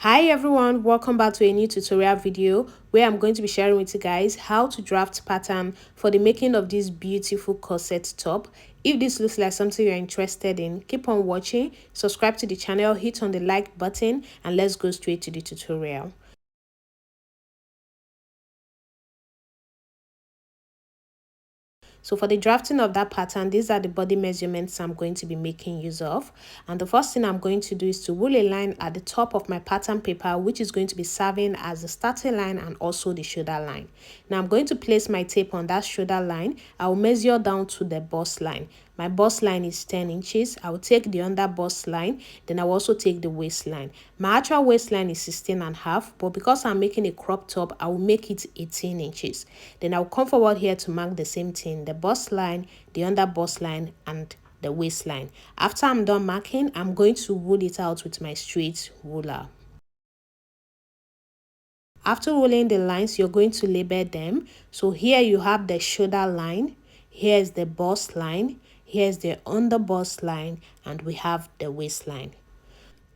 Hi everyone, welcome back to a new tutorial video where I'm going to be sharing with you guys how to draft pattern for the making of this beautiful corset top. If this looks like something you're interested in, keep on watching, subscribe to the channel, hit on the like button, and let's go straight to the tutorial. So for the drafting of that pattern, these are the body measurements I'm going to be making use of. And the first thing I'm going to do is to rule a line at the top of my pattern paper, which is going to be serving as the starting line and also the shoulder line. Now I'm going to place my tape on that shoulder line. I will measure down to the bust line. My bust line is 10 inches. I will take the under bust line, then I will also take the waistline. My actual waistline is 16.5, but because I'm making a crop top, I will make it 18 inches. Then I will come forward here to mark the same thing, the bust line, the under bust line, and the waistline. After I'm done marking, I'm going to rule it out with my straight ruler. After ruling the lines, you're going to label them. So here you have the shoulder line, here's the bust line, here's the under bust line, and we have the waistline.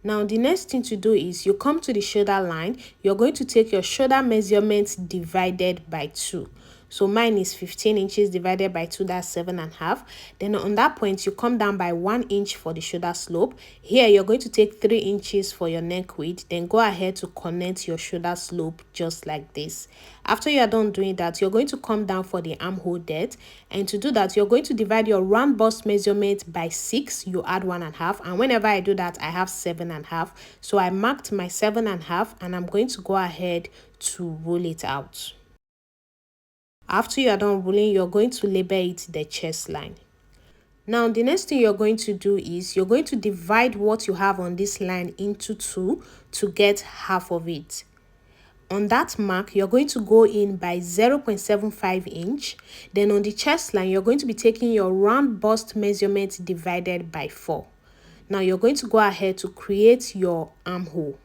Now the next thing to do is you come to the shoulder line, you're going to take your shoulder measurement divided by 2. So mine is 15 inches divided by 2, that's 7.5. Then on that point, you come down by 1 inch for the shoulder slope. Here, you're going to take 3 inches for your neck width. Then go ahead to connect your shoulder slope just like this. After you are done doing that, you're going to come down for the armhole depth. And to do that, you're going to divide your round bust measurement by 6. You add 1.5. And whenever I do that, I have 7.5. So I marked my 7.5 and I'm going to go ahead to roll it out. After you are done ruling, you're going to label it the chest line. Now, the next thing you're going to do is you're going to divide what you have on this line into 2 to get half of it. On that mark, you're going to go in by 0.75 inch. Then on the chest line, you're going to be taking your round bust measurement divided by 4. Now, you're going to go ahead to create your armhole.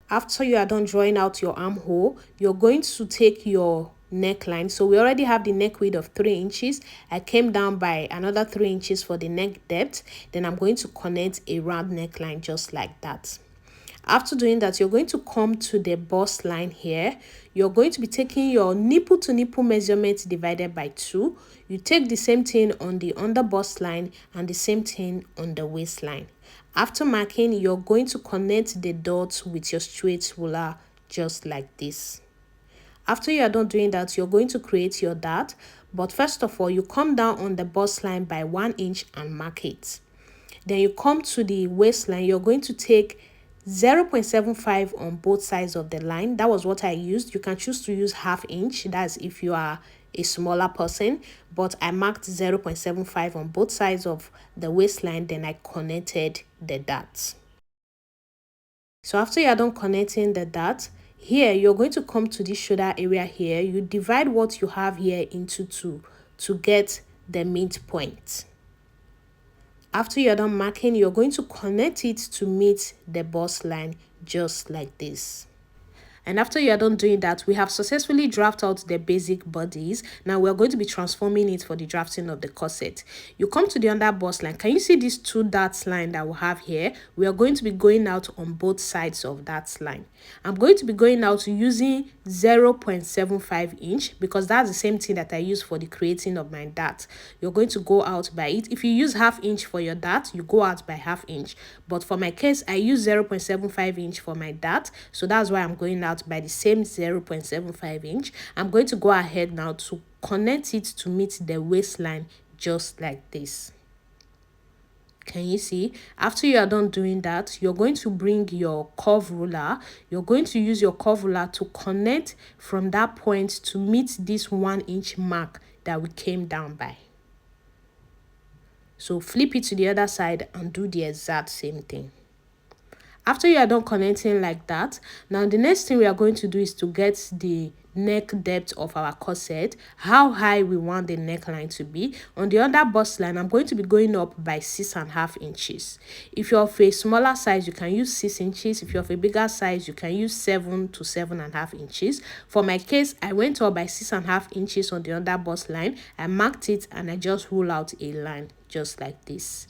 After you are done drawing out your armhole, you're going to take your neckline. So we already have the neck width of 3 inches. I came down by another 3 inches for the neck depth. Then I'm going to connect a round neckline just like that. After doing that, you're going to come to the bust line here. You're going to be taking your nipple to nipple measurement divided by 2. You take the same thing on the under bust line and the same thing on the waistline. After marking, you're going to connect the dots with your straight ruler just like this. After you are done doing that, you're going to create your dart. But first of all, you come down on the bust line by 1 inch and mark it. Then you come to the waistline. You're going to take 0.75 on both sides of the line. That was what I used. You can choose to use ½ inch. That's if you are a smaller person, but I marked 0.75 on both sides of the waistline. Then I connected the darts. So after you are done connecting the dart, here you're going to come to this shoulder area here. You divide what you have here into 2 to get the midpoint. After you're done marking, you're going to connect it to meet the bust line just like this. And after you are done doing that, we have successfully drafted out the basic bodies. Now we're going to be transforming it for the drafting of the corset. You come to the under bust line. Can you see these 2 dots line that we have here? We are going to be going out on both sides of that line. I'm going to be going out using 0.75 inch because that's the same thing that I use for the creating of my dart. You're going to go out by it. If you use ½ inch for your dart, you go out by ½ inch. But for my case, I use 0.75 inch for my dart. So that's why I'm going out by the same 0.75 inch. I'm going to go ahead now to connect it to meet the waistline just like this. Can you see? After you are done doing that, you're going to bring your curve ruler. You're going to use your curve ruler to connect from that point to meet this 1 inch mark that we came down by. So flip it to the other side and do the exact same thing. After you are done connecting like that, now the next thing we are going to do is to get the neck depth of our corset, how high we want the neckline to be. On the under bust line, I'm going to be going up by 6.5 inches. If you're of a smaller size, you can use 6 inches. If you're of a bigger size, you can use 7 to 7.5 inches. For my case, I went up by 6.5 inches on the under bust line. I marked it and I just roll out a line just like this.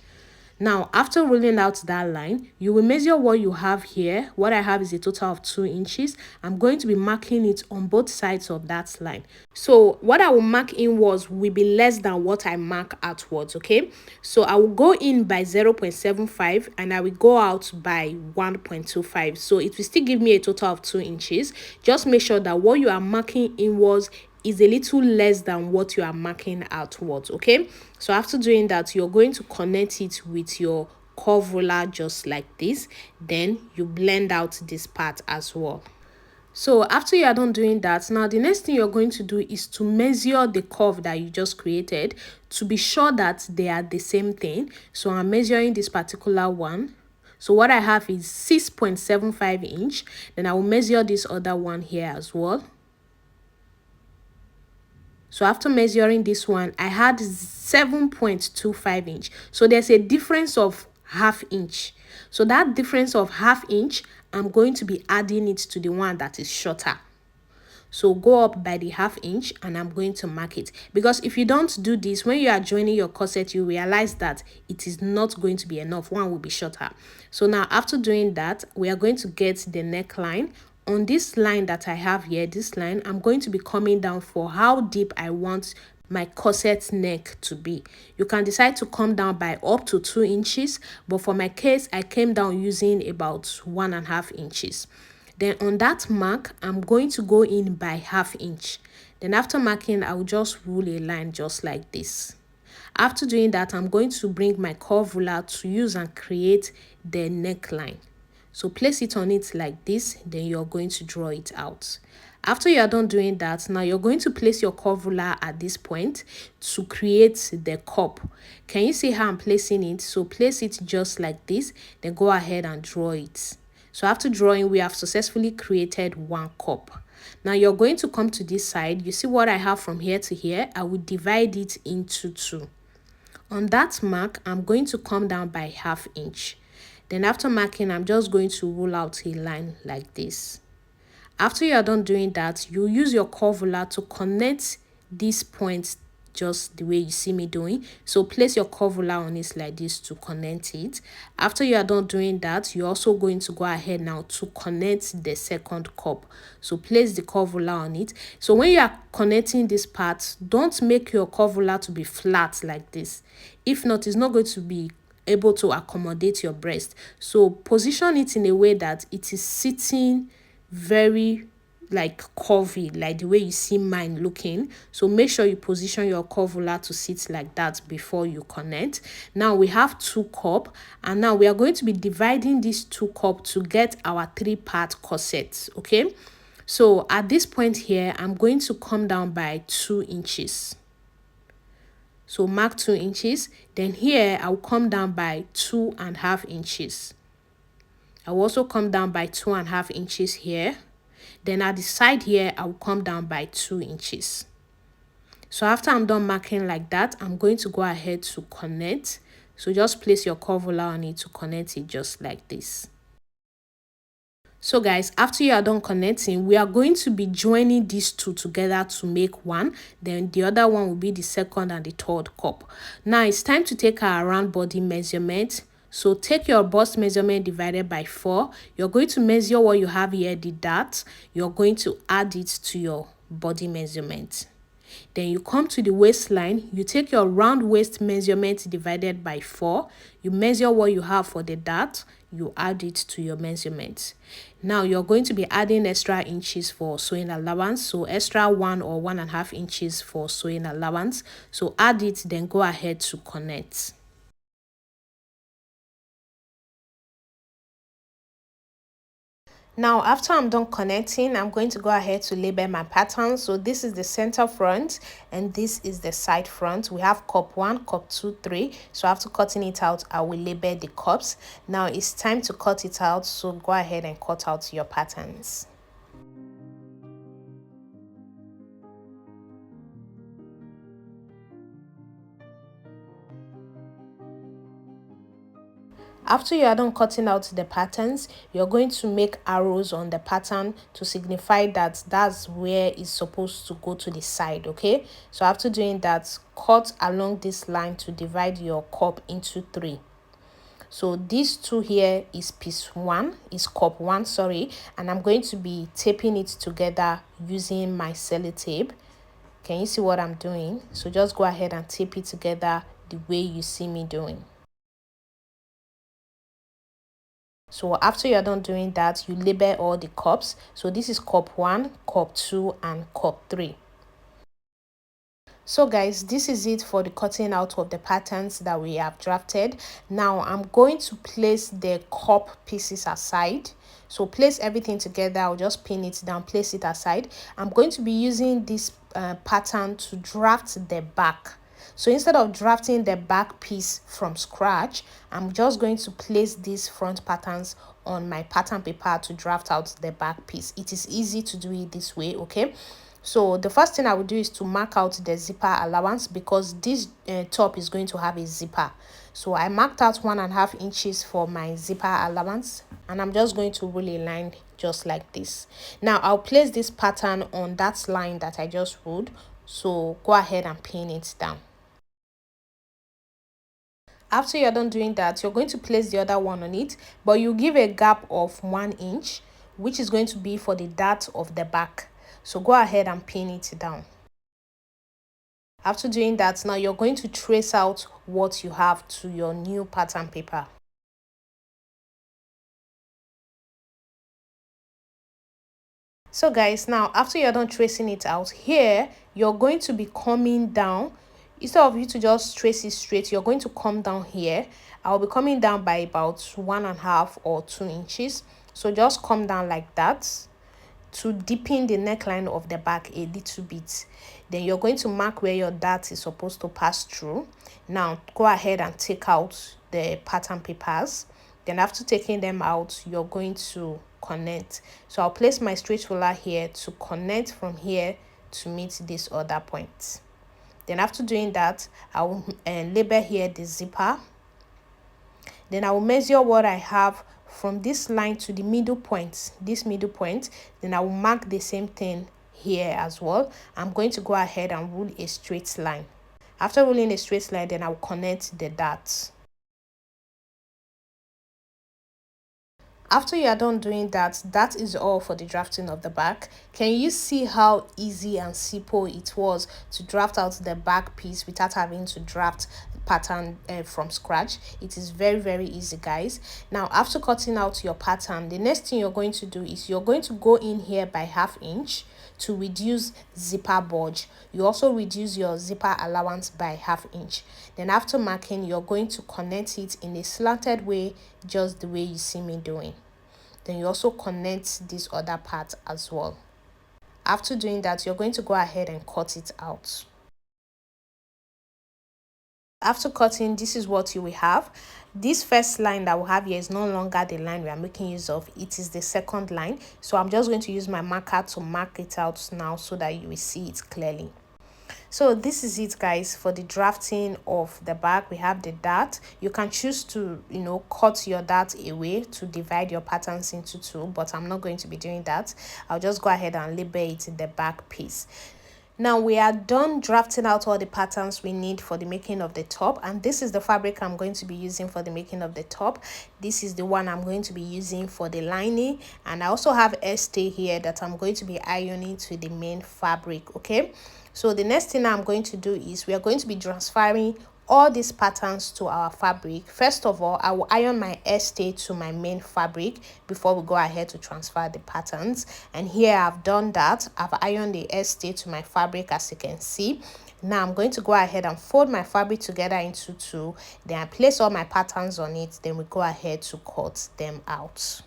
Now, after rolling out that line, you will measure what you have here. What I have is a total of 2 inches. I'm going to be marking it on both sides of that line. So what I will mark inwards will be less than what I mark outwards, okay? So I will go in by 0.75 and I will go out by 1.25. So it will still give me a total of 2 inches. Just make sure that what you are marking inwards is a little less than what you are marking outwards, okay? So after doing that, you're going to connect it with your curve ruler just like this. Then you blend out this part as well. So after you are done doing that, now the next thing you're going to do is to measure the curve that you just created to be sure that they are the same thing. So I'm measuring this particular one. So what I have is 6.75 inch. Then I will measure this other one here as well. So after measuring this one, I had 7.25 inch. So there's a difference of half inch. So that difference of half inch, I'm going to be adding it to the one that is shorter. So go up by the half inch and I'm going to mark it. Because if you don't do this, when you are joining your corset, you realize that it is not going to be enough. One will be shorter. So now after doing that, we are going to get the neckline. On this line that I have here, this line, I'm going to be coming down for how deep I want my corset neck to be. You can decide to come down by up to 2 inches, but for my case, I came down using about 1.5 inches. Then on that mark, I'm going to go in by half inch. Then after marking, I will just rule a line just like this. After doing that, I'm going to bring my curve ruler to use and create the neckline. So place it on it like this, then you're going to draw it out. After you are done doing that, now you're going to place your curve ruler at this point to create the cup. Can you see how I'm placing it? So place it just like this, then go ahead and draw it. So after drawing, we have successfully created one cup. Now you're going to come to this side. You see what I have from here to here? I will divide it into 2. On that mark, I'm going to come down by half inch. Then after marking, I'm just going to roll out a line like this. After you are done doing that, you use your curve ruler to connect these points just the way you see me doing. So place your curve ruler on it like this to connect it. After you are done doing that, you're also going to go ahead now to connect the second cup. So place the curve ruler on it. So when you are connecting this part, don't make your curve ruler to be flat like this. If not, it's not going to be able to accommodate your breast. So position it in a way that it is sitting very like curvy, like the way you see mine looking. So make sure you position your curve ruler to sit like that before you connect. Now we have 2 cups, and now we are going to be dividing these 2 cups to get our 3-part corset. Okay, so at this point here, I'm going to come down by 2 inches. So mark 2 inches. Then here I'll come down by 2.5 inches. I will also come down by 2.5 inches here. Then at the side here, I will come down by 2 inches. So after I'm done marking like that, I'm going to go ahead to connect. So just place your curve ruler on it to connect it just like this. So guys, after you are done connecting, we are going to be joining these 2 together to make one. Then the other one will be the second and the third cup. Now it's time to take our round body measurement. So take your bust measurement divided by 4. You're going to measure what you have here, the dart. You're going to add it to your body measurement. Then you come to the waistline. You take your round waist measurement divided by 4. You measure what you have for the dart. You add it to your measurement. Now you're going to be adding extra inches for sewing allowance. So extra 1 or 1.5 inches for sewing allowance. So add it, then go ahead to connect. Now, after I'm done connecting, I'm going to go ahead to label my pattern. So this is the center front and this is the side front. We have cup 1, cup 2, 3. So after cutting it out, I will label the cups. Now it's time to cut it out. So go ahead and cut out your patterns. After you are done cutting out the patterns, you're going to make arrows on the pattern to signify that that's where it's supposed to go to the side, okay? So after doing that, cut along this line to divide your cup into 3. So these two here is piece 1, is cup 1, sorry, and I'm going to be taping it together using my sellotape. Can you see what I'm doing? So just go ahead and tape it together the way you see me doing. So after you're done doing that, you label all the cups. So this is cup 1, cup 2, and cup 3. So guys, this is it for the cutting out of the patterns that we have drafted. Now I'm going to place the cup pieces aside. So place everything together. I'll just pin it down, place it aside. I'm going to be using this pattern to draft the back. So instead of drafting the back piece from scratch, I'm just going to place these front patterns on my pattern paper to draft out the back piece. It is easy to do it this way, okay? So the first thing I will do is to mark out the zipper allowance, because this top is going to have a zipper. So I marked out 1.5 inches for my zipper allowance, and I'm just going to roll a line just like this. Now I'll place this pattern on that line that I just rolled. So go ahead and pin it down. After you're done doing that, you're going to place the other one on it, but you give a gap of 1 inch, which is going to be for the dart of the back. So go ahead and pin it down. After doing that, now you're going to trace out what you have to your new pattern paper. So guys, now after you're done tracing it out, here you're going to be coming down. Instead of you to just trace it straight, you're going to come down here. I'll be coming down by about 1.5 or 2 inches. So just come down like that to deepen the neckline of the back a little bit. Then you're going to mark where your dart is supposed to pass through. Now go ahead and take out the pattern papers. Then after taking them out, you're going to connect. So I'll place my straight ruler here to connect from here to meet this other point. Then after doing that, I will label here the zipper. Then I will measure what I have from this line to the middle point, this middle point. Then I will mark the same thing here as well. I'm going to go ahead and rule a straight line. After ruling a straight line, then I will connect the darts. After you are done doing that, that is all for the drafting of the back. Can you see how easy and simple it was to draft out the back piece without having to draft pattern from scratch? It is very easy, guys. Now after cutting out your pattern, the next thing you're going to do is you're going to go in here by 1/2 inch to reduce zipper bulge. You also reduce your zipper allowance by 1/2 inch. Then after marking, you're going to connect it in a slanted way, just the way you see me doing. Then you also connect this other part as well. After doing that, you're going to go ahead and cut it out. After cutting, this is what you will have. This first line that we have here is no longer the line we are making use of. It is the second line. So I'm just going to use my marker to mark it out now so that you will see it clearly. So this is it, guys, for the drafting of the back. We have the dart. You can choose to cut your dart away to divide your patterns into two, but I'm not going to be doing that. I'll just go ahead and label it in the back piece. Now we are done drafting out all the patterns we need for the making of the top, and this is the fabric I'm going to be using for the making of the top. This is the one I'm going to be using for the lining, and I also have a stay here that I'm going to be ironing to the main fabric. Okay, so the next thing I'm going to do is we are going to be transferring all these patterns to our fabric. First of all, I will iron my stay to my main fabric before we go ahead to transfer the patterns. And here I've done that. I've ironed the stay to my fabric, as you can see. Now I'm going to go ahead and fold my fabric together into two. Then I place all my patterns on it. Then we go ahead to cut them out.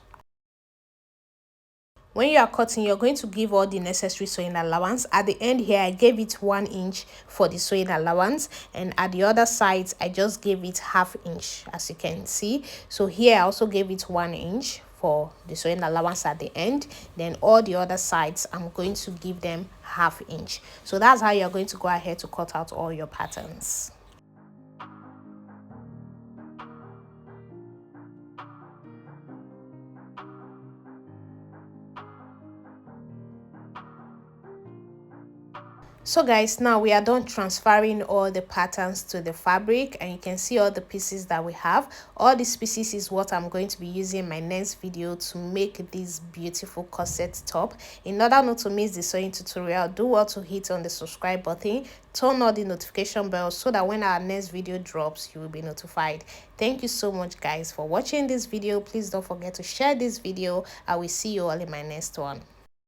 When you are cutting, you're going to give all the necessary sewing allowance. At the end here, I gave it 1 inch for the sewing allowance, and at the other sides I just gave it 1/2 inch, as you can see. So here I also gave it 1 inch for the sewing allowance at the end. Then all the other sides I'm going to give them 1/2 inch. So that's how you're going to go ahead to cut out all your patterns. So guys, now we are done transferring all the patterns to the fabric, and you can see all the pieces that we have. All these pieces is what I'm going to be using in my next video to make this beautiful corset top. In order not to miss the sewing tutorial, do well to hit on the subscribe button, turn on the notification bell so that when our next video drops, you will be notified. Thank you so much guys for watching this video. Please don't forget to share this video. I will see you all in my next one.